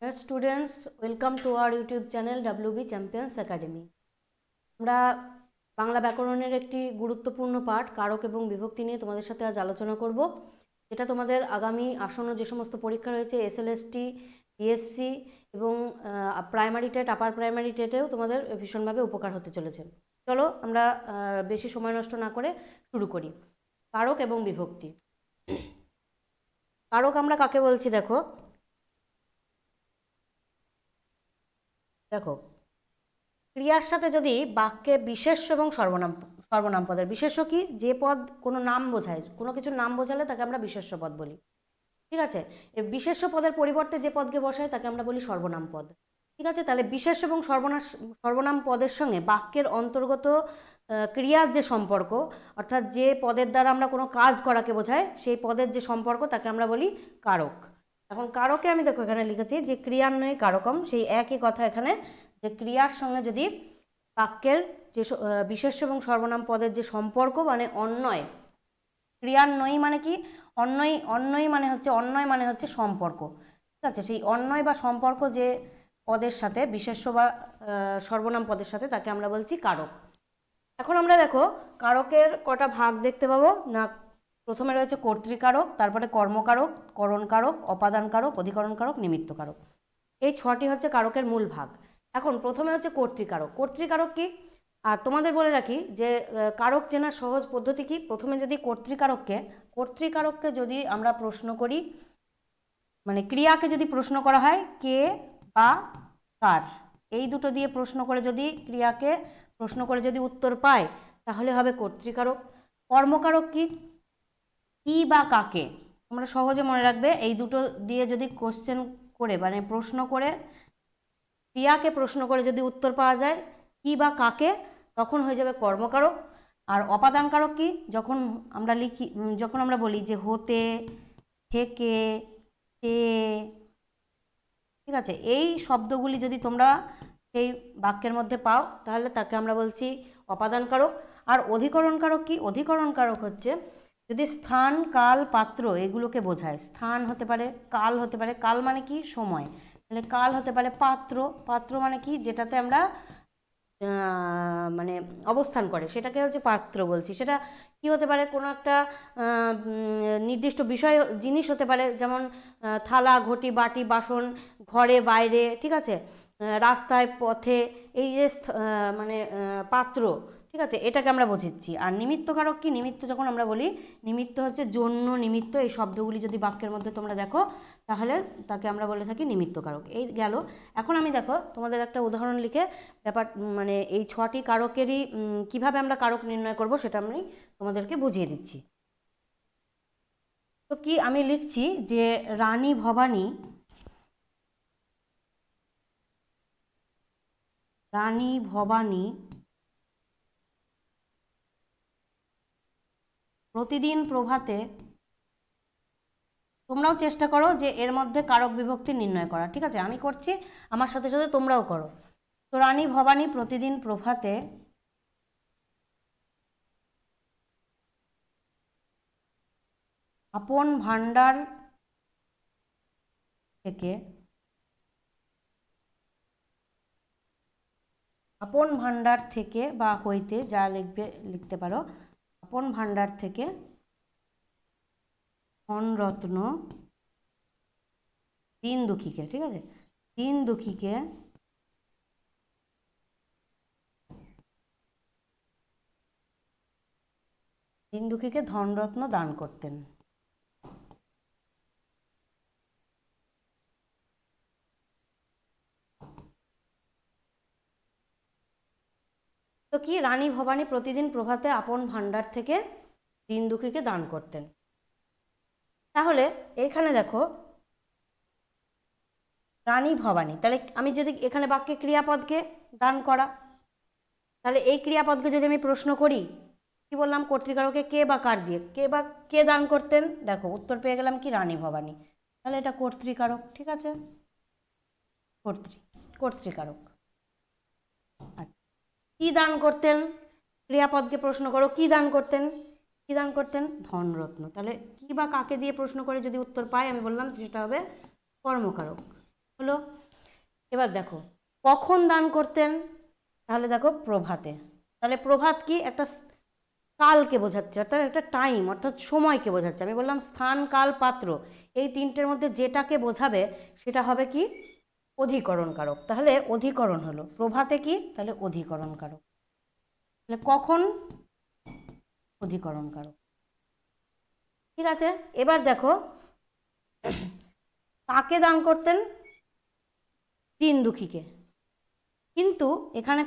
Dear students, welcome to our YouTube channel WB Champions Academy. আমরা বাংলা ব্যাকরণের একটি গুরুত্বপূর্ণ পাঠ কারক এবং বিভক্তি নিয়ে তোমাদের সাথে আজ আলোচনা করব, যেটা তোমাদের আগামী আসন্ন যে সমস্ত পরীক্ষা রয়েছে এসএলএসটি, বিএসসি এবং প্রাইমারি টেট, আপার প্রাইমারি টেটেও তোমাদের ভীষণভাবে উপকার হতে চলেছে। চলো আমরা বেশি সময় নষ্ট না করে শুরু করি। কারক এবং বিভক্তি। কারক আমরা কাকে বলছি দেখো, ক্রিয়ার সাথে যদি বাক্যে বিশেষ্য এবং সর্বনাম পদের, বিশেষ্য কি, যে পদ কোনো নাম বোঝায়, কোনো কিছুর নাম বোঝালে তাকে আমরা বিশেষ্য পদ বলি। ঠিক আছে, এই বিশেষ্য পদের পরিবর্তে যে পদকে বসায় তাকে আমরা বলি সর্বনাম পদ। ঠিক আছে, তাহলে বিশেষ্য এবং সর্বনাম পদের সঙ্গে বাক্যের অন্তর্গত ক্রিয়ার যে সম্পর্ক, অর্থাৎ যে পদের দ্বারা আমরা কোনো কাজ করাকে বোঝায়, সেই পদের যে সম্পর্ক তাকে আমরা বলি কারক। এখন কারকে আমি দেখো এখানে লিখেছি যে ক্রিয়ান্বয়ে কারকম, সেই একই কথা এখানে, যে ক্রিয়ার সঙ্গে যদি বাক্যের যে বিশেষ্য এবং সর্বনাম পদের যে সম্পর্ক মানে অন্বয়, ক্রিয়ান্বয়ী মানে কি, অন্বয়ী মানে হচ্ছে সম্পর্ক। ঠিক আছে, সেই অন্বয় বা সম্পর্ক যে পদের সাথে, বিশেষ্য বা সর্বনাম পদের সাথে, তাকে আমরা বলছি কারক। এখন আমরা দেখো কারকের কটা ভাগ দেখতে পাবো না। প্রথমে রয়েছে কর্তৃকারক, তারপরে কর্মকারক, করণকারক, অপাদানকারক, অধিকরণকারক, নিমিত্তকারক। এই ছটি হচ্ছে কারকের মূল ভাগ। এখন প্রথমে হচ্ছে কর্তৃকারক। কর্তৃকারক কি, আর তোমাদের বলে রাখি যে কারক চেনার সহজ পদ্ধতি কি। প্রথমে যদি কর্তৃকারককে যদি আমরা প্রশ্ন করি, মানে ক্রিয়াকে যদি প্রশ্ন করা হয় কে বা কার, এই দুটো দিয়ে প্রশ্ন করে যদি ক্রিয়াকে প্রশ্ন করে যদি উত্তর পায় তাহলে হবে কর্তৃকারক। কর্মকারক কি, কি বা কাকে, তোমরা সহজে মনে রাখবে, এই দুটো দিয়ে যদি কোশ্চেন করে মানে প্রশ্ন করে ক্রিয়াকে প্রশ্ন করে যদি উত্তর পাওয়া যায় কি বা কাকে, তখন হয়ে যাবে কর্মকারক। আর অপাদানকারক কি, যখন আমরা বলি যে হতে, থেকে, তে, ঠিক আছে, এই শব্দগুলি যদি তোমরা সেই বাক্যের মধ্যে পাও তাহলে তাকে আমরা বলছি অপাদানকারক। আর অধিকরণকারক কি, অধিকরণকারক হচ্ছে যদি স্থান, কাল, পাত্র এগুলোকে বোঝায়। স্থান হতে পারে, কাল হতে পারে, কাল মানে কি সময়, তাহলে কাল হতে পারে পাত্র মানে কি, যেটাতে আমরা মানে অবস্থান করে সেটাকে হচ্ছে পাত্র বলছি। সেটা কি হতে পারে, কোনো একটা নির্দিষ্ট বিষয়, জিনিস হতে পারে, যেমন থালা, ঘটি, বাটি, বাসন, ঘরে, বাইরে, ঠিক আছে, রাস্তায়, পথে, এই যে মানে পাত্র, ঠিক আছে, এটাকে আমরা বোঝাচ্ছি। আর নিমিত্তকারক কি, নিমিত্ত যখন আমরা বলি, নিমিত্ত হচ্ছে জন্য, নিমিত্ত, এই শব্দগুলি যদি বাক্যের মধ্যে তোমরা দেখো তাহলে তাকে আমরা বলে থাকি নিমিত্তকারক। এই গেল। এখন আমি দেখো তোমাদের একটা উদাহরণ লিখে ব্যাপার মানে এই ছটি কারকেরই কিভাবে আমরা কারক নির্ণয় করব সেটা আমি তোমাদেরকে বুঝিয়ে দিচ্ছি। তো কি আমি লিখছি যে রানী ভবানী প্রতিদিন প্রভাতে, তোমরাও চেষ্টা করো যে এর মধ্যে কারক বিভক্তি নির্ণয় করা। ঠিক আছে, আমি করছি, আমার সাথে সাথে তোমরাও করো। তো রানী ভবানী প্রতিদিন প্রভাতে আপন ভাণ্ডার থেকে বা হইতে, যা লিখতে পারো, আপন ভাণ্ডার থেকে ধনরত্ন দিন দুঃখীকে, ঠিক আছে, দিন দুঃখীকে ধনরত্ন দান করতেন। তো কি, রানী ভবানী প্রতিদিন প্রভাতে আপন ভাণ্ডার থেকে দিন দুঃখীকে দান করতেন। তাহলে এখানে দেখো রানী ভবানী, তাহলে আমি যদি এখানে বাক্যে ক্রিয়াপদকে দান করা, তাহলে এই ক্রিয়াপদকে যদি আমি প্রশ্ন করি, কি বললাম, কর্তৃকারকে কে বা কার দিয়ে, কে দান করতেন, দেখো উত্তর পেয়ে গেলাম কি রানী ভবানী, তাহলে এটা কর্তৃকারক। ঠিক আছে, কর্তৃকারক। আচ্ছা, কি দান করতেন, ক্রিয়াপদকে প্রশ্ন করো কি দান করতেন, ধনরত্ন, তাহলে কি বা কাকে দিয়ে প্রশ্ন করে যদি উত্তর পাই আমি বললাম সেটা হবে কর্মকারক। হলো। এবার দেখো কখন দান করতেন, তাহলে দেখো প্রভাতে। তাহলে প্রভাত কি একটা কালকে বোঝাচ্ছে, অর্থাৎ একটা টাইম, অর্থাৎ সময়কে বোঝাচ্ছে। আমি বললাম স্থান কাল পাত্র, এই তিনটের মধ্যে যেটাকে বোঝাবে সেটা হবে কি অধিকরণ কারক। তাহলে অধিকরণ হলো প্রভাতে কি, তাহলে অধিকরণ কারক। তাহলে কখন অধিকরণ কারক। ঠিক আছে, এবার দেখো কাকে দান করতেন, দিন দুঃখীকে। কিন্তু এখানে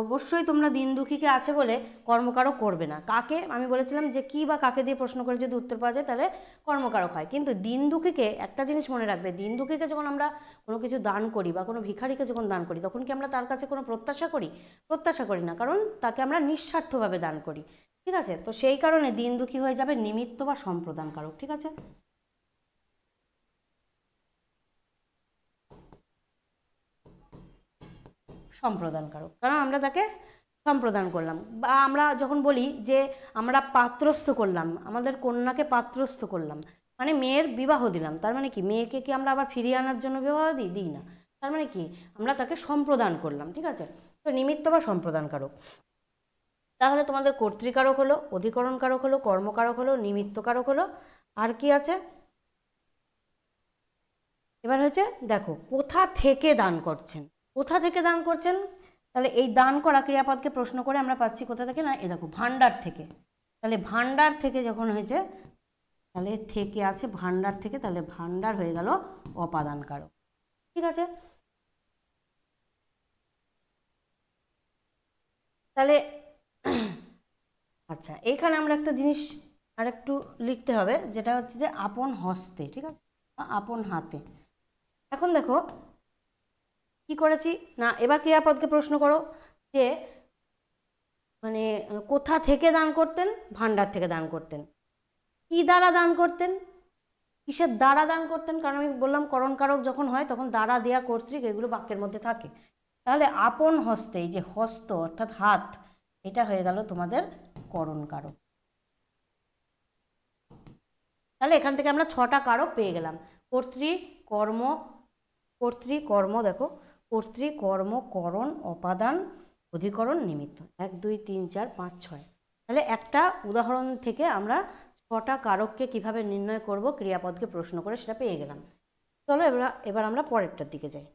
অবশ্যই তোমরা দিন দুঃখীকে আছে বলে কর্মকারক করবে না। কাকে আমি বলেছিলাম যে কি বা কাকে দিয়ে প্রশ্ন করে যদি উত্তর পাওয়া যায় তাহলে কর্মকারক হয়। কিন্তু দিন দুঃখীকে একটা জিনিস মনে রাখবে, দিন দুঃখীকে যখন আমরা কোনো কিছু দান করি বা কোনো ভিখারিকে যখন দান করি, তখন কি আমরা তার কাছে কোনো প্রত্যাশা করি? প্রত্যাশা করি না, কারণ তাকে আমরা নিঃস্বার্থভাবে দান করি। ঠিক আছে, তো সেই কারণে দিন দুঃখী হয়ে যাবে নিমিত্ত বা সম্প্রদান কারক। ঠিক আছে, সম্প্রদান কারক, কারণ আমরা তাকে সম্প্রদান করলাম। বা আমরা যখন বলি যে আমরা পাত্রস্থ করলাম, আমাদের কন্যাকে পাত্রস্থ করলাম, মানে মেয়ের বিবাহ দিলাম, তার মানে কি মেয়েকে কি আমরা আবার ফিরিয়ে আনার জন্য বিবাহ দিই না, তার মানে কি আমরা তাকে সম্প্রদান করলাম। ঠিক আছে, তো নিমিত্ত বা সম্প্রদান কারক। তাহলে তোমাদের কর্তৃকারক হলো, অধিকরণ কারক হলো, কর্মকারক হলো, নিমিত্ত কারক হলো, আর কি আছে? এবার হচ্ছে দেখো কোথা থেকে দান করছেন, কোথা থেকে দান করছেন। তাহলে এই দান করা ক্রিয়াপদকে প্রশ্ন করে আমরা পাচ্ছি কোথা থেকে, না এ দেখো ভান্ডার থেকে। তাহলে ভান্ডার থেকে যখন হয়েছে, তাহলে থেকে আছে ভান্ডার থেকে, তাহলে ভান্ডার হয়ে গেল অপাদান কারক। ঠিক আছে, তাহলে আচ্ছা এইখানে আমরা একটা জিনিস আর একটু লিখতে হবে, যেটা হচ্ছে যে আপন হস্তে। ঠিক আছে, আপন হাতে। এখন দেখো কি করেছি না, এবার ক্রিয়াপদকে প্রশ্ন করো যে মানে কোথা থেকে দান করতেন, ভান্ডার থেকে দান করতেন। কি দ্বারা দান করতেন, কিসের দ্বারা দান করতেন, কারণ আমি বললাম করণকারক যখন হয় তখন দ্বারা, দেয়া, কর্তৃক এগুলো বাক্যের মধ্যে থাকে। তাহলে আপন হস্তে, এই যে হস্ত অর্থাৎ হাত, এটা হয়ে গেল তোমাদের করণকারক। তাহলে এখান থেকে আমরা 6টা কারক পেয়ে গেলাম, কর্তৃ, কর্ম, কর্তৃ, কর্ম, দেখো কর্তৃ, কর্ম, করণ, অপাদান, অধিকরণ, নিমিত্ত, 1 2 3 4 5 6। তাহলে একটা উদাহরণ থেকে আমরা 6টা কারককে কিভাবে নির্ণয় করব ক্রিয়াপদকে প্রশ্ন করে সেটা পেয়ে গেলাম। চলো এবার আমরা পরেরটার দিকে যাই।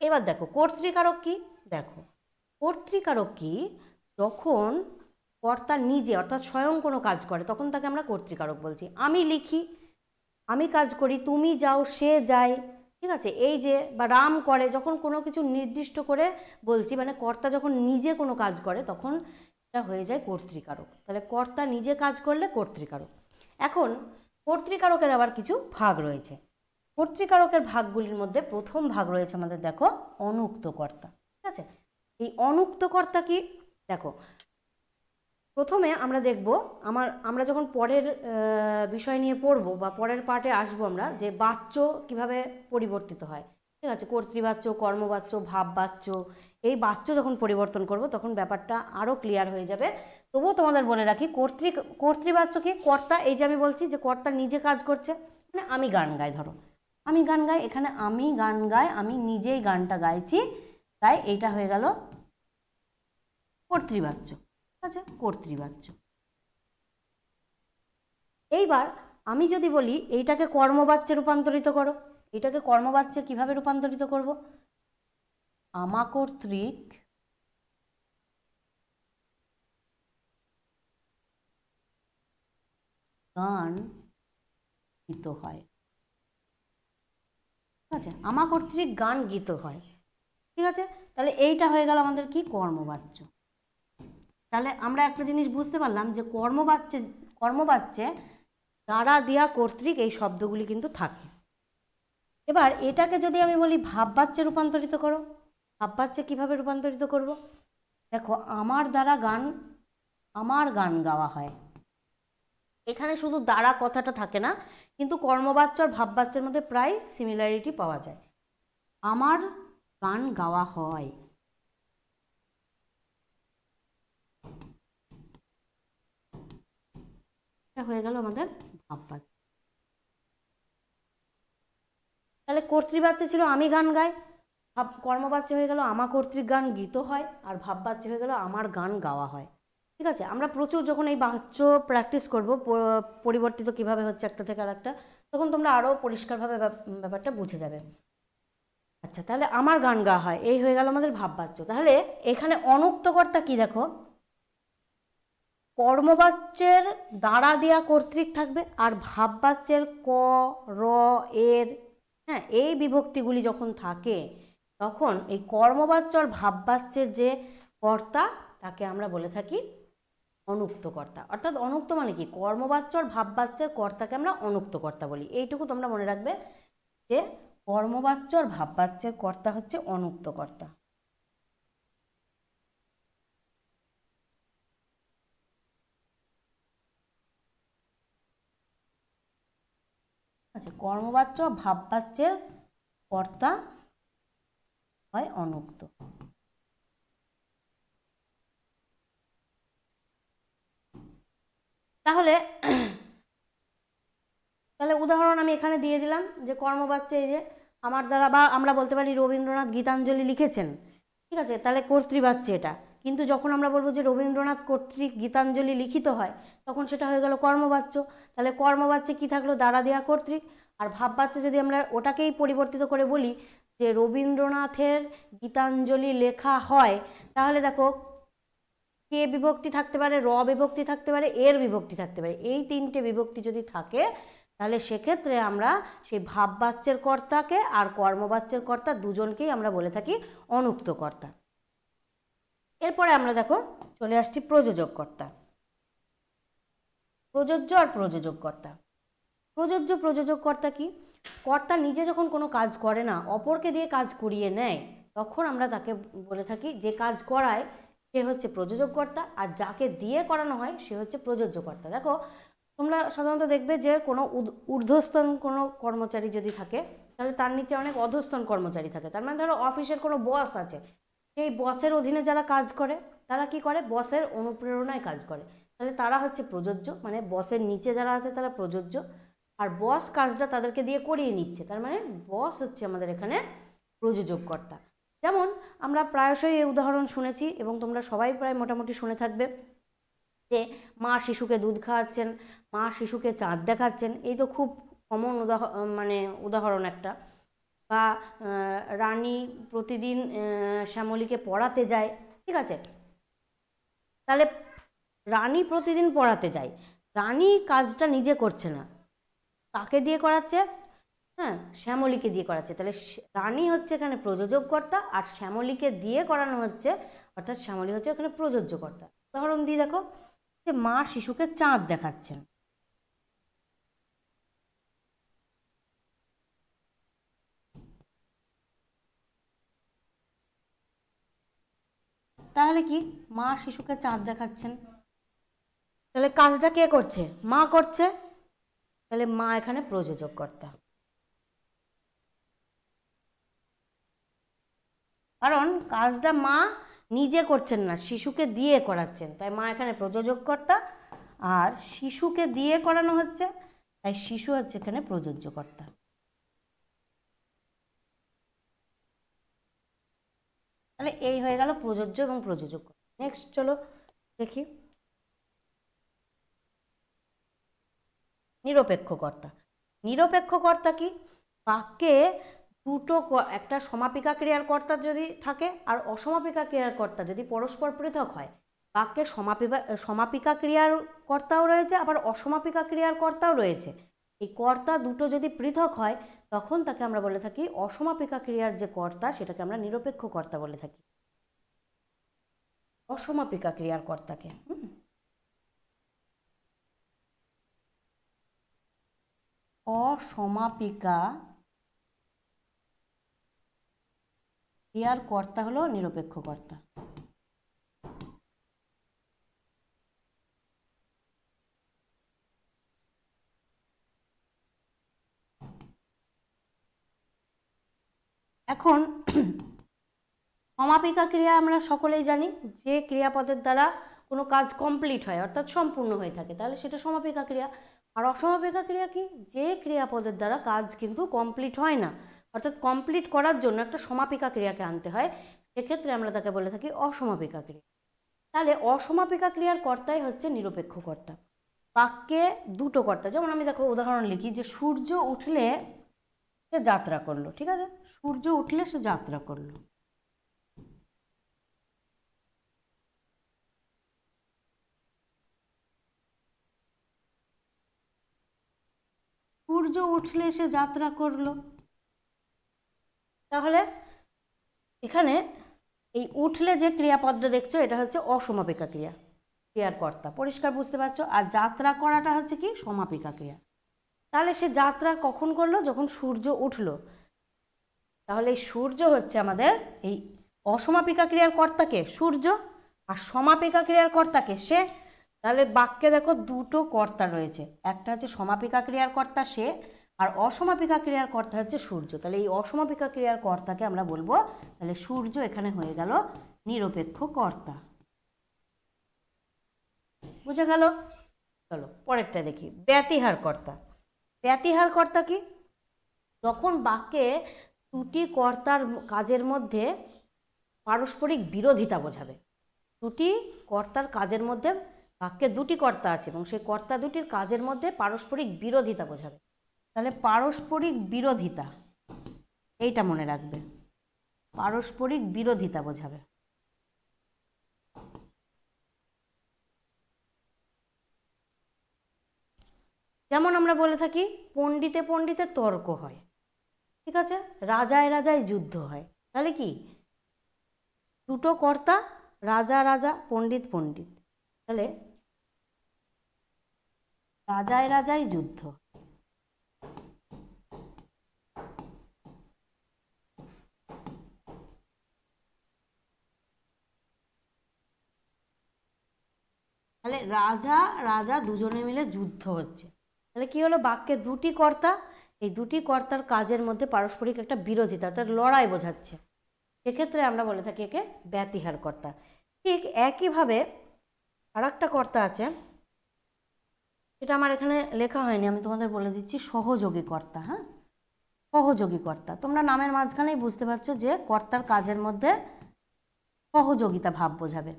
এবার দেখো কর্তৃকারক কি, দেখো কর্তৃকারক কি, যখন কর্তা নিজে অর্থাৎ স্বয়ং কোনো কাজ করে তখন তাকে আমরা কর্তৃকারক বলছি। আমি লিখি, আমি কাজ করি, তুমি যাও, সে যায়। ঠিক আছে, এই যে বা রাম করে, যখন কোনো কিছু নির্দিষ্ট করে বলছি, মানে কর্তা যখন নিজে কোনো কাজ করে তখন এটা হয়ে যায় কর্তৃকারক। তাহলে কর্তা নিজে কাজ করলে কর্তৃকারক। এখন কর্তৃকারকের আবার কিছু ভাগ রয়েছে। কর্তৃকারকের ভাগগুলির মধ্যে প্রথম ভাগ রয়েছে আমাদের, দেখো অনুক্ত কর্তা। ঠিক আছে, এই অনুক্ত কর্তা কি, দেখো প্রথমে আমরা দেখব আমরা যখন পরের বিষয় নিয়ে পড়বো বা পরের পার্টে আসবো আমরা, যে বাচ্য কিভাবে পরিবর্তিত হয়। ঠিক আছে, কর্তৃবাচ্য, কর্মবাচ্য, ভাববাচ্য, এই বাচ্য যখন পরিবর্তন করব তখন ব্যাপারটা আরও ক্লিয়ার হয়ে যাবে। তবুও তোমাদের বলে রাখি কর্তৃবাচ্য কি, কর্তা, এই যে আমি বলছি যে কর্তা নিজে কাজ করছে, মানে আমি গান গাই, ধরো আমি গান গাই, এখানে আমি গান গাই, আমি নিজেই গানটা গাইছি, তাই এইটা হয়ে গেল কর্তৃবাচ্য। ঠিক আছে, কর্তৃবাচ্য। এইবার আমি যদি বলি এইটাকে কর্মবাচ্যে রূপান্তরিত করো, এইটাকে কর্মবাচ্যে কিভাবে রূপান্তরিত করব, আমা কর্তৃক গান গীত হয়। ঠিক আছে, আমা কর্তৃক গান গীত হয়। ঠিক আছে, তাহলে এইটা হয়ে গেল আমাদের কি কর্মবাচ্য। তাহলে আমরা একটা জিনিস বুঝতে পারলাম যে কর্মবাচ্যে দ্বারা, দেয়া, কর্তৃক এই শব্দগুলি কিন্তু থাকে। এবার এটাকে যদি আমি বলি ভাববাচ্যে রূপান্তরিত করো, ভাববাচ্যে কিভাবে রূপান্তরিত করব, দেখো আমার দ্বারা গান, আমার গান গাওয়া হয়, এখানে শুধু দ্বারা কথাটা থাকে না, কিন্তু কর্মবাচ্য আর ভাববাচ্যের মধ্যে প্রায় সিমিলারিটি পাওয়া যায়। আমার গান গাওয়া হয়, এটা হয়ে গেল আমাদের ভাববাচ্য। তাহলে কর্তৃবাচ্য ছিল আমি গান গাই, কর্মবাচ্য হয়ে গেল আমার কর্তৃক গান গীত হয়, আর ভাববাচ্য হয়ে গেল আমার গান গাওয়া হয়। ঠিক আছে, আমরা প্রচুর যখন এই বাচ্য প্র্যাকটিস করব পরিবর্তিত কিভাবে হচ্ছে একটা থেকে আর একটা, তখন তোমরা আরও পরিষ্কারভাবে ব্যাপারটা বুঝে যাবে। আচ্ছা, তাহলে আমার গান গাওয়া হয়, এই হয়ে গেল আমাদের ভাববাচ্য। তাহলে এখানে অনুক্তকর্তা কি দেখো, কর্মবাচ্যের দ্বারা দেয়া কর্তৃক থাকবে, আর ভাববাচ্যের ক, র, এর, হ্যাঁ, এই বিভক্তিগুলি যখন থাকে তখন এই কর্মবাচ্য আর ভাববাচ্যের যে কর্তা তাকে আমরা বলে থাকি অনুক্তকর্তা। অর্থাৎ অনুক্ত মানে কি, কর্মবাচ্য আর ভাববাচ্যের কর্তাকে আমরা অনুক্তকর্তা বলি। এইটুকু তোমরা মনে রাখবে যে কর্মবাচ্য আর ভাববাচ্যের কর্তা হচ্ছে অনুক্তকর্তা। আচ্ছা, কর্মবাচ্য ভাববাচ্যের কর্তা হয় অনুক্ত। তাহলে উদাহরণ আমি এখানে দিয়ে দিলাম যে কর্মবাচ্য এই যে আমার দ্বারা, বা আমরা বলতে পারি রবীন্দ্রনাথ গীতাঞ্জলি লিখেছেন, ঠিক আছে, তাহলে কর্তৃবাচ্য এটা। কিন্তু যখন আমরা বলবো যে রবীন্দ্রনাথ কর্তৃক গীতাঞ্জলি লিখিত হয়, তখন সেটা হয়ে গেল কর্মবাচ্য। তাহলে কর্মবাচ্যে কি থাকলো, দ্বারা দেয়া কর্তৃক। আর ভাববাচ্যে যদি আমরা ওটাকেই পরিবর্তিত করে বলি যে রবীন্দ্রনাথের গীতাঞ্জলি লেখা হয়, তাহলে দেখো কে বিভক্তি থাকতে পারে, র বিভক্তি থাকতে পারে, এর বিভক্তি থাকতে পারে। এই তিনটে বিভক্তি যদি থাকে তাহলে সেক্ষেত্রে আমরা সেই ভাববাচ্যের কর্তাকে আর কর্মবাচ্যের কর্তা দুজনকেই আমরা বলে থাকি অনুক্ত কর্তা। এরপরে আমরা দেখো চলে আসছি প্রযোজক কর্তা। প্রযোজ্য আর প্রযোজক কর্তা। প্রযোজ্য প্রযোজক কর্তা কি, কর্তা নিজে যখন কোনো কাজ করে না, অপরকে দিয়ে কাজ করিয়ে নেয়, তখন আমরা তাকে বলে থাকি, যে কাজ করায় সে হচ্ছে প্রযোজক কর্তা, আর যাকে দিয়ে করানো হয় সে হচ্ছে প্রযোজ্য কর্তা। দেখো তোমরা সাধারণত দেখবে যে কোনো ঊর্ধ্বস্তন কোনো কর্মচারী যদি থাকে, তাহলে তার নিচে অনেক অধস্তন কর্মচারী থাকে। তার মানে ধরো অফিসের কোনো বস আছে, সেই বসের অধীনে যারা কাজ করে তারা কি করে, বসের অনুপ্রেরণায় কাজ করে, তাহলে তারা হচ্ছে প্রযোজ্য, মানে বসের নিচে যারা আছে তারা প্রযোজ্য, আর বস কাজটা তাদেরকে দিয়ে করিয়ে নিচ্ছে, তার মানে বস হচ্ছে আমাদের এখানে প্রযোজক কর্তা। যেমন আমরা প্রায়শই এই উদাহরণ শুনেছি এবং তোমরা সবাই প্রায় মোটামুটি শুনে থাকবে যে মা শিশুকে দুধ খাওয়াচ্ছেন, মা শিশুকে চাঁদ দেখাচ্ছেন, এই তো খুব কমন উদাহরণ একটা। বা রানী প্রতিদিন শ্যামলীকে পড়াতে যায়, ঠিক আছে, তাহলে রানী প্রতিদিন পড়াতে যায়, রানী কাজটা নিজে করছে না, কাকে দিয়ে করাচ্ছে, হ্যাঁ, শ্যামলীকে দিয়ে করাচ্ছে। তাহলে রানী হচ্ছে এখানে প্রযোজক কর্তা, আর শ্যামলীকে দিয়ে করানো হচ্ছে, অর্থাৎ শ্যামলী হচ্ছে এখানে প্রযোজ্য কর্তা। উদাহরণ দিয়ে দেখো যে মা শিশুকে চাঁদ দেখাচ্ছেন, তাহলে কি, মা শিশুকে চাঁদ দেখাচ্ছেন, তাহলে কাজটা কে করছে, মা করছে, তাহলে মা এখানে প্রযোজক কর্তা। কারণ কাজটা মা নিজে করছেন না, শিশুকে দিয়ে করাচ্ছেন, তাই মা এখানে প্রযোজক কর্তা, আর শিশুকে দিয়ে করানো হচ্ছে তাই শিশু হচ্ছে এখানে প্রযোজ্য কর্তা। তাহলে এই হয়ে গেল প্রযোজ্য এবং প্রযোজক। নেক্সট চলো দেখি নিরপেক্ষ কর্তা। নিরপেক্ষ কর্তা কি, বাক্যে দুটো, একটা সমাপিকা ক্রিয়ার কর্তা যদি থাকে আর অসমাপিকা ক্রিয়ার কর্তা যদি পরস্পর পৃথক হয়, বাক্যে সমাপিকা ক্রিয়ার কর্তাও রয়েছে আবার অসমাপিকা ক্রিয়ার কর্তাও রয়েছে, এই কর্তা দুটো যদি পৃথক হয় তখন তাকে আমরা বলে থাকি অসমাপিকা ক্রিয়ার যে কর্তা সেটাকে আমরা নিরপেক্ষ কর্তা বলে থাকি, অসমাপিকা ক্রিয়ার কর্তাকে। অসমাপিকা ক্রিয়ার কর্তা হলো নিরপেক্ষ কর্তা। এখন সমাপিকা ক্রিয়া আমরা সকলেই জানি, যে ক্রিয়াপদের দ্বারা কোনো কাজ কমপ্লিট হয় অর্থাৎ সম্পূর্ণ হয়ে থাকে, তাহলে সেটা সমাপিকা ক্রিয়া। আর অসমাপিকা ক্রিয়া কি, যে ক্রিয়াপদের দ্বারা কাজ কিন্তু কমপ্লিট হয় না, অর্থাৎ কমপ্লিট করার জন্য একটা সমাপিকা ক্রিয়াকে আনতে হয়, সেক্ষেত্রে আমরা তাকে বলে থাকি অসমাপিকা ক্রিয়া। তাহলে অসমাপিকা ক্রিয়ার কর্তাই হচ্ছে নিরপেক্ষ কর্তা। বাক্যে দুটো কর্তা, যেমন আমি দেখো উদাহরণ লিখি যে সূর্য উঠলে সে যাত্রা করলো, ঠিক আছে, সূর্য উঠলে সে যাত্রা করলো। সূর্য উঠলে সে যাত্রা করলো, তাহলে এখানে এই উঠলে যে ক্রিয়াপদটা দেখছো এটা হচ্ছে অসমাপিকা ক্রিয়া, ক্রিয়ার কর্তা, পরিষ্কার বুঝতে পারছো। আর যাত্রা করাটা হচ্ছে কি সমাপিকা ক্রিয়া। তাহলে সে যাত্রা কখন করলো? যখন সূর্য উঠলো। তাহলে এই সূর্য হচ্ছে আমাদের এই অসমাপিকা ক্রিয়ার কর্তাকে সূর্য, আর সমাপিকা ক্রিয়ার কর্তাকে সে। তাহলে বাক্যে দেখো দুটো কর্তা রয়েছে, একটা হচ্ছে সমাপিকা ক্রিয়ার কর্তা সে, আর অসমাপিকা ক্রিয়ার কর্তা হচ্ছে সূর্য। তাহলে এই অসমাপিকা ক্রিয়ার কর্তাকে আমরা বলবো, তাহলে সূর্য এখানে হয়ে গেল নিরপেক্ষ কর্তা। বুঝে গেল? চলো পরেরটা দেখি, ব্যতিহার কর্তা। ব্যতিহার কর্তা কি? যখন বাক্যে দুটি কর্তার কাজের মধ্যে পারস্পরিক বিরোধিতা বোঝাবে। দুটি কর্তার কাজের মধ্যে, বাক্যে দুটি কর্তা আছে এবং সেই কর্তা দুটির কাজের মধ্যে পারস্পরিক বিরোধিতা বোঝাবে। তাহলে পারস্পরিক বিরোধিতা, এইটা মনে রাখবে, পারস্পরিক বিরোধিতা বোঝাবে। যেমন আমরা বলে থাকি পণ্ডিতে পণ্ডিতে তর্ক হয়, ঠিক আছে, রাজায় রাজায় যুদ্ধ হয়। তাহলে কি দুটো কর্তা, রাজা রাজা, পণ্ডিত পণ্ডিত, তাহলে রাজায় রাজায় যুদ্ধ। তাহলে রাজা রাজা দুজনে মিলে যুদ্ধ হচ্ছে। তাহলে কি হলো? বাক্যে দুটি কর্তা, এই দুটি কর্তার কাজের মধ্যে পারস্পরিক একটা বিরোধিতা, অর্থাৎ লড়াই বোঝাচ্ছে। সেক্ষেত্রে আমরা বলে থাকি একে ব্যতিহার কর্তা। ঠিক একইভাবে আর একটা কর্তা আছে, এটা আমার এখানে লেখা হয়নি, আমি তোমাদের বলে দিচ্ছি, সহযোগী কর্তা। হ্যাঁ, সহযোগী কর্তা, তোমরা নামের মাঝখানেই বুঝতে পারছো যে কর্তার কাজের মধ্যে সহযোগিতা ভাব বোঝাবে।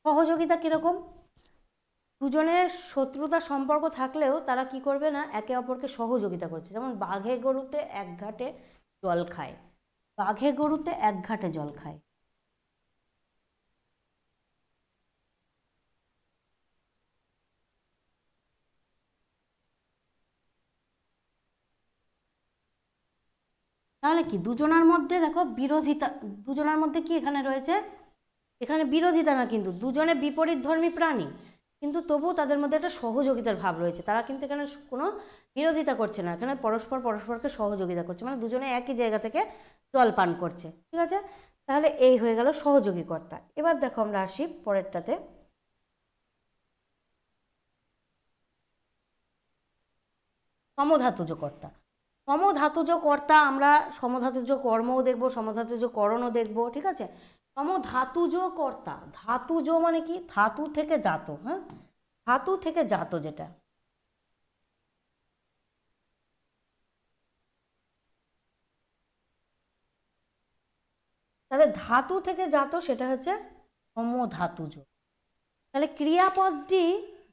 সহযোগিতা কীরকম? দুজনের শত্রুতা সম্পর্ক থাকলেও তারা কি করবে না, একে অপরকে সহযোগিতা করছে। যেমন বাঘে গরুতে এক ঘাটে জল খায়, বাঘে গরুতে এক ঘাটে জল খায়। তাহলে কি দুজনার মধ্যে দেখো বিরোধিতা, দুজনার মধ্যে কি এখানে রয়েছে? এখানে বিরোধিতা না, কিন্তু দুজনে বিপরীতধর্মী প্রাণী, কিন্তু তবুও তাদের মধ্যে একটা সহযোগিতার ভাব রয়েছে। তারা কিন্তু এখানে কোনো বিরোধিতা করছে না, এখানে পরস্পর পরস্পরকে সহযোগিতা করছে, মানে দুজনে একই জায়গা থেকে জল পান করছে, ঠিক আছে। তাহলে এই হয়ে গেল সহযোগী কর্তা। এবার দেখো আমরা আসি পরেরটাতে, সমধাতুজ কর্তা। সমধাতুজ কর্তা, আমরা সমধাতুজ কর্মও দেখব, সমধাতুজ করণও দেখব, ঠিক আছে। সমধাতুজ কর্তা, ধাতুজ মানে কি? ধাতু থেকে জাত, হ্যাঁ, ধাতু থেকে জাত যেটা। তাহলে ধাতু থেকে জাত সেটা হচ্ছে সমধাতুজ। তাহলে ক্রিয়াপদটি,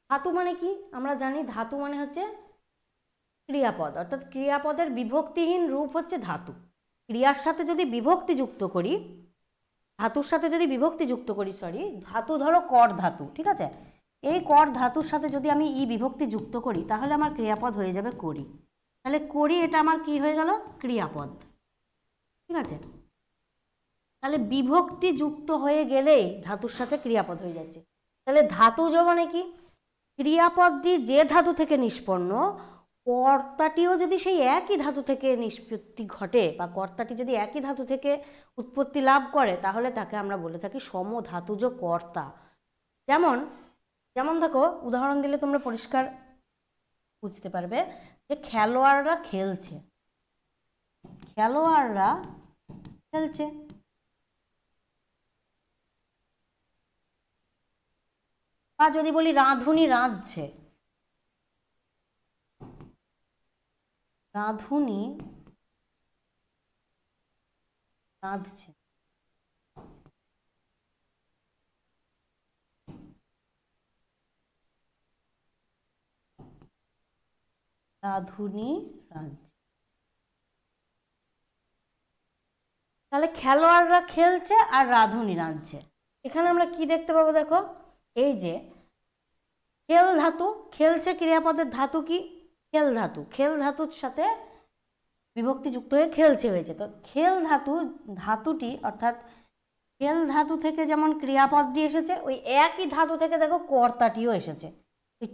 ধাতু মানে কি আমরা জানি, ধাতু মানে হচ্ছে ক্রিয়াপদ, অর্থাৎ ক্রিয়াপদের বিভক্তিহীন রূপ হচ্ছে ধাতু। ক্রিয়ার সাথে যদি বিভক্তি যুক্ত করি, ধাতুর সাথে যদি বিভক্তি যুক্ত করি, ধাতু ধরো কর ধাতু, ঠিক আছে, এই কর ধাতুর সাথে যদি আমি ই বিভক্তি যুক্ত করি তাহলে আমার ক্রিয়াপদ হয়ে যাবে করি। তাহলে করি এটা আমার কি হয়ে গেল? ক্রিয়াপদ, ঠিক আছে। তাহলে বিভক্তি যুক্ত হয়ে গেলেই ধাতুর সাথে ক্রিয়াপদ হয়ে যাচ্ছে। তাহলে ধাতুজ মানে কি? ক্রিয়াপদটি যে ধাতু থেকে নিষ্পন্ন, কর্তাটিও যদি সেই একই ধাতু থেকে নিষ্পত্তি ঘটে, বা কর্তাটি যদি একই ধাতু থেকে উৎপত্তি লাভ করে, তাহলে তাকে আমরা বলে থাকি সমধাতুজ কর্তা। যেমন যেমন দেখো উদাহরণ দিলে তোমরা পরিষ্কার বুঝতে পারবে যে খেলোয়াড়রা খেলছে, খেলোয়াড়রা খেলছে, বা যদি বলি রাঁধুনি রাঁধছে, রাঁধুনি রাঁধছে। রাঁধুনি রাঁধছে। তাহলে খেলোয়াড়রা খেলছে আর রাঁধুনি রাঁধছে। এখানে আমরা কি দেখতে পাবো দেখো, এই যে খেল ধাতু, খেলছে ক্রিয়াপদের ধাতু কি? খেল ধাতু। খেল ধাতুর সাথে বিভক্তি যুক্ত হয়ে খেলছে হয়েছে। তো খেল ধাতুটি অর্থাৎ খেল ধাতু থেকে যেমন ক্রিয়াপদটি এসেছে, ওই একই ধাতু থেকে দেখো কর্তাটিও এসেছে। ওই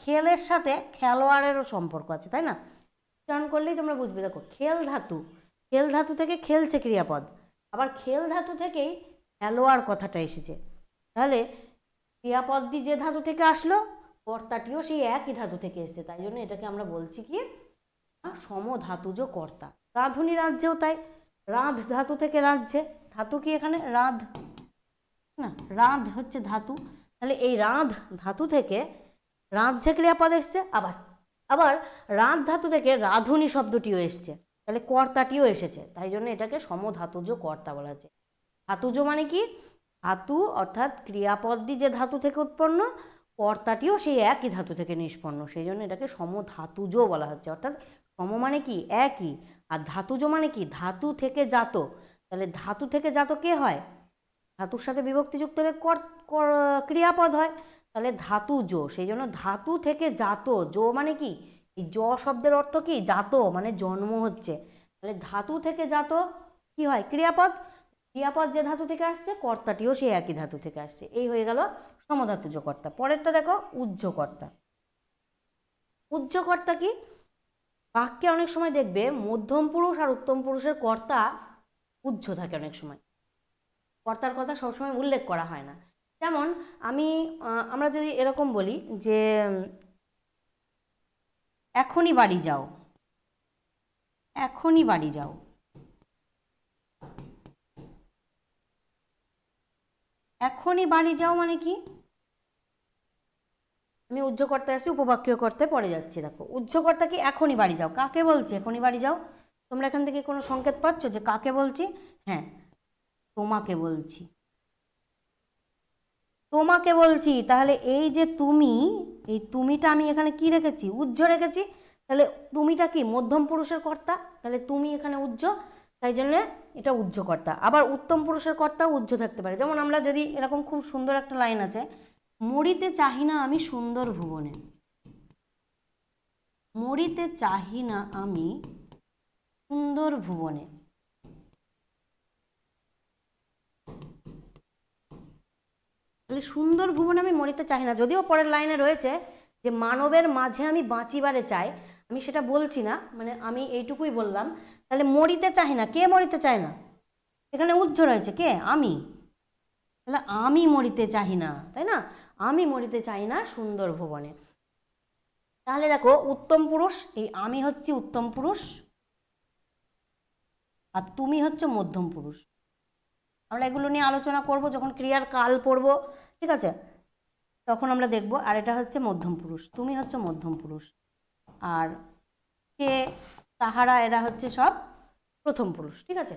খেলের সাথে খেলোয়াড়েরও সম্পর্ক আছে, তাই না? উচ্চারণ করলেই তোমরা বুঝবে। দেখো খেল ধাতু থেকে খেলছে ক্রিয়াপদ, আবার খেল ধাতু থেকেই খেলোয়াড় কথাটা এসেছে। তাহলে ক্রিয়াপদটি যে ধাতু থেকে আসলো, কর্তাটিও সেই একই ধাতু থেকে এসেছে। তাই জন্য এটাকে আমরা বলছি কি, সমধাতুজ কর্তা। রাঁধুনি রাঁধছেও তাই, রাঁধ ধাতু থেকে রাঁধছে। ধাতু কি এখানে? রাঁধ না, রাঁধ হচ্ছে ধাতু। তাহলে এই রাঁধ ধাতু থেকে রাঁধছে ক্রিয়াপদ এসছে। আবার রাঁধ ধাতু থেকে রাঁধুনি শব্দটিও এসছে, তাহলে কর্তাটিও এসেছে। তাই জন্য এটাকে সমধাতুজ কর্তা বলা হচ্ছে। ধাতুজ মানে কি? ধাতু অর্থাৎ ক্রিয়াপদটি যে ধাতু থেকে উৎপন্ন, কর্তাটিও সেই একই ধাতু থেকে নিষ্পন্ন, সেই জন্য এটাকে সমধাতুজ বলা হচ্ছে। অর্থাৎ সম মানে কি? একই, আর ধাতুজ মানে কি? ধাতু থেকে জাত। তাহলে ধাতু থেকে জাত কে হয়? ধাতুর সাথে বিভক্তিযুক্ত হলে ক্রিয়াপদ হয়, তাহলে ধাতুজ। সেই জন্য ধাতু থেকে জাত, জো মানে কি? এই জ শব্দের অর্থ কি? জাত মানে জন্ম হচ্ছে। তাহলে ধাতু থেকে জাত কি হয়? ক্রিয়াপদ। ক্রিয়াপদ যে ধাতু থেকে আসছে, কর্তাটিও সেই একই ধাতু থেকে আসছে। এই হয়ে গেল সমধাতুজ কর্তা। পরেরটা দেখো, উহ্যকর্তা। উহ্যকর্তা কি? বাক্যে অনেক সময় দেখবে মধ্যম পুরুষ আর উত্তম পুরুষের কর্তা উহ্য থাকে। অনেক সময় কর্তার কথা সবসময় উল্লেখ করা হয় না। যেমন আমরা যদি এরকম বলি যে এখনই বাড়ি যাও, এখনই বাড়ি যাও, এখনই বাড়ি যাও মানে কি? আমি উহ্যকর্তা আসছি, উপবাক্য করতে পড়ে যাচ্ছি। দেখো উহ্যকর্তা কি? এখনই বাড়ি যাও। কাকে বলছে এখনই বাড়ি যাও? তোমরা এখান থেকে কোনো সংকেত পাচ্ছ যে কাকে বলছি? হ্যাঁ, তোমাকে বলছি, তোমাকে বলছি। তাহলে এই যে তুমি, এই তুমিটা আমি এখানে কি রেখেছি? উহ্য রেখেছি। তাহলে তুমিটা কি? মধ্যম পুরুষের কর্তা, তাহলে তুমি এখানে উহ্য, তাই জন্যে এটা উহ্যকর্তা। আবার উত্তম পুরুষের কর্তাও উহ্য থাকতে পারে। যেমন আমরা যদি এরকম খুব সুন্দর একটা লাইন আছে, মরিতে চাহি না আমি সুন্দর ভুবনে, মরিতে চাহি না আমি সুন্দর ভুবনে। তাহলে সুন্দর ভুবনে আমি মরিতে চাহি না, যদিও পরের লাইনে রয়েছে যে মানবের মাঝে আমি বাঁচিবারে চাই, আমি সেটা বলছি না, মানে আমি এইটুকুই বললাম। তাহলে মরিতে চাহি না, কে মরিতে চায় না? এখানে উহ্য রয়েছে, কে? আমি। তাহলে আমি মরিতে চাহি না, তাই না? আমি মরিতে চাই না সুন্দর ভুবনে। তাহলে দেখো উত্তম পুরুষ, এই আমি হচ্ছে উত্তম পুরুষ আর তুমি হচ্ছে মধ্যম পুরুষ। আমরা এগুলো নিয়ে আলোচনা করব যখন ক্রিয়ার কাল পড়ব, ঠিক আছে? তখন আমরা দেখব। আর এটা হচ্ছে মধ্যম পুরুষ, তুমি হচ্ছে মধ্যম পুরুষ, আর কে, তাহারা, এরা হচ্ছে সব প্রথম পুরুষ, ঠিক আছে?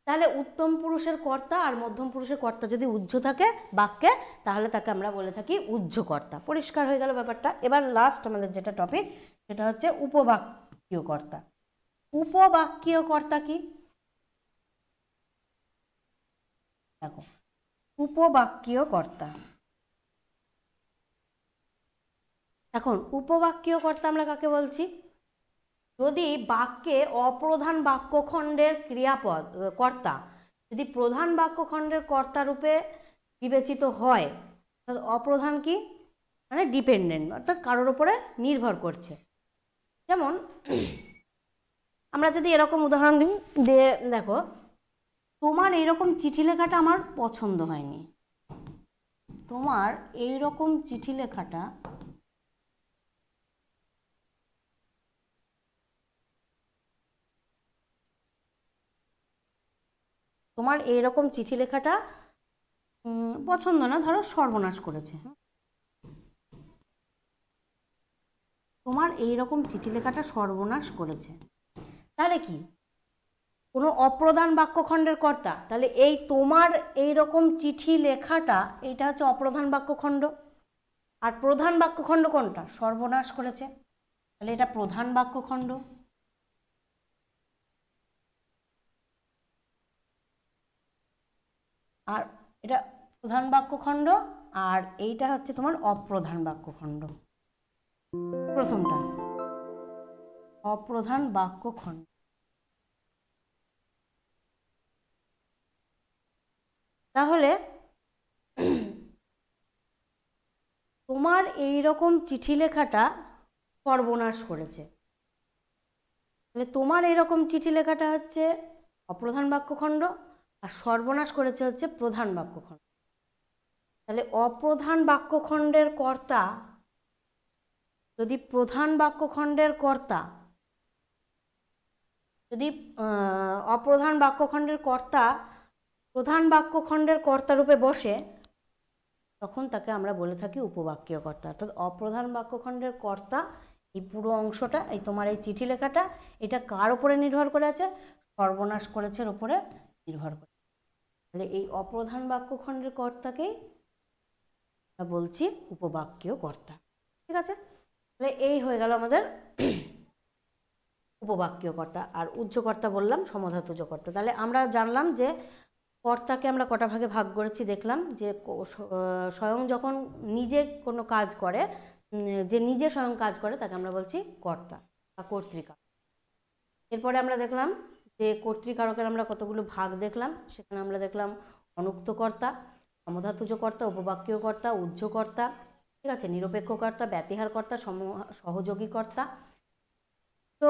তাহলে উত্তম পুরুষের কর্তা আর মধ্যম পুরুষের কর্তা যদি উহ্য থাকে বাক্যে, তাহলে তাকে আমরা বলে থাকি উহ্যকর্তা। পরিষ্কার হয়ে গেল ব্যাপারটা। এবার লাস্ট আমাদের যেটা টপিক, সেটা হচ্ছে উপবাক্যীয় কর্তা। উপবাক্যীয় কর্তা কি? দেখো উপবাক্যীয় কর্তা, এখন উপবাক্যীয় কর্তা আমরা কাকে বলছি? যদি বাক্যে অপ্রধান বাক্যখণ্ডের ক্রিয়াপদ কর্তা যদি প্রধান বাক্যখণ্ডের কর্তা রূপে বিবেচিত হয়, অপ্রধান কি মানে ডিপেন্ডেন্ট, অর্থাৎ কারোর উপরে নির্ভর করছে। যেমন আমরা যদি এরকম উদাহরণ দিই, দেখো তোমার এইরকম চিঠি লেখাটা আমার পছন্দ হয়নি, তোমার এইরকম চিঠি লেখাটা তোমার এইরকম চিঠি লেখাটা পছন্দ না, ধরো সর্বনাশ করেছে, তোমার এইরকম চিঠি লেখাটা সর্বনাশ করেছে। তাহলে কি কোনো অপ্রধান বাক্যখণ্ডের কর্তা, তাহলে এই তোমার এই রকম চিঠি লেখাটা এইটা হচ্ছে অপ্রধান বাক্যখণ্ড। আর প্রধান বাক্যখণ্ড কোনটা? সর্বনাশ করেছে, তাহলে এটা প্রধান বাক্যখণ্ড। আর এটা প্রধান বাক্যখণ্ড, আর এইটা হচ্ছে তোমার অপ্রধান বাক্যখণ্ড। প্রথমটা অপ্রধান বাক্যখণ্ড। তাহলে তোমার এই রকম চিঠি লেখাটা সর্বনাশ করেছে, তাহলে তোমার এইরকম চিঠি লেখাটা হচ্ছে অপ্রধান বাক্যখণ্ড, আর সর্বনাশ করেছে হচ্ছে প্রধান বাক্যখণ্ড। তাহলে অপ্রধান বাক্যখণ্ডের কর্তা যদি প্রধান বাক্যখণ্ডের কর্তা, যদি অপ্রধান বাক্যখণ্ডের কর্তা প্রধান বাক্যখণ্ডের কর্তারূপে বসে, তখন তাকে আমরা বলে থাকি উপবাক্যীয় কর্তা। অর্থাৎ অপ্রধান বাক্যখণ্ডের কর্তা, এই পুরো অংশটা, এই তোমার এই চিঠি লেখাটা, এটা কার উপরে নির্ভর করে আছে? সর্বনাশ করেছের উপরে নির্ভর করে। তাহলে এই অপ্রধান বাক্যখণ্ডের কর্তাকেই আমরা বলছি উপবাক্যীয় কর্তা। ঠিক আছে, তাহলে এই হয়ে গেল আমাদের উপবাক্যীয় কর্তা। আর উজ্জ্বকর্তা বললাম, সমধাতুজ কর্তা। তাহলে আমরা জানলাম যে কর্তাকে আমরা কটা ভাগে ভাগ করেছি, দেখলাম যে স্বয়ং যখন নিজে কোনো কাজ করে, যে নিজে স্বয়ং কাজ করে তাকে আমরা বলছি কর্তা বা কর্তৃকারক। এরপরে আমরা দেখলাম যে কর্তৃকারকের আমরা কতগুলো ভাগ দেখলাম, সেখানে আমরা দেখলাম অনুক্ত কর্তা, সমধাতুজ কর্তা, উপবাক্যীয় কর্তা, উজ্জ্বকর্তা, ঠিক আছে, নিরপেক্ষ কর্তা, ব্যতিহার কর্তা, সহযোগী কর্তা। তো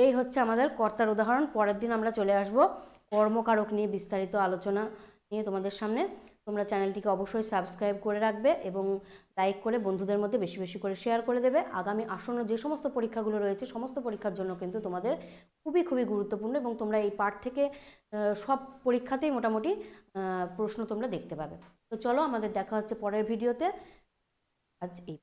এই হচ্ছে আমাদের কর্তার উদাহরণ। পরের দিন আমরা চলে আসব কর্মকারক নিয়ে বিস্তারিত আলোচনা নিয়ে তোমাদের সামনে। তোমরা চ্যানেলটিকে অবশ্যই সাবস্ক্রাইব করে রাখবে এবং লাইক করে বন্ধুদের মধ্যে বেশি বেশি করে শেয়ার করে দেবে। আগামী আসন্ন যে সমস্ত পরীক্ষাগুলো রয়েছে সমস্ত পরীক্ষার জন্য কিন্তু তোমাদের খুবই খুবই গুরুত্বপূর্ণ, এবং তোমরা এই পাঠ থেকে সব পরীক্ষাতেই মোটামুটি প্রশ্ন তোমরা দেখতে পাবে। তো চলো, আমাদের দেখা হচ্ছে পরের ভিডিওতে। আজ এই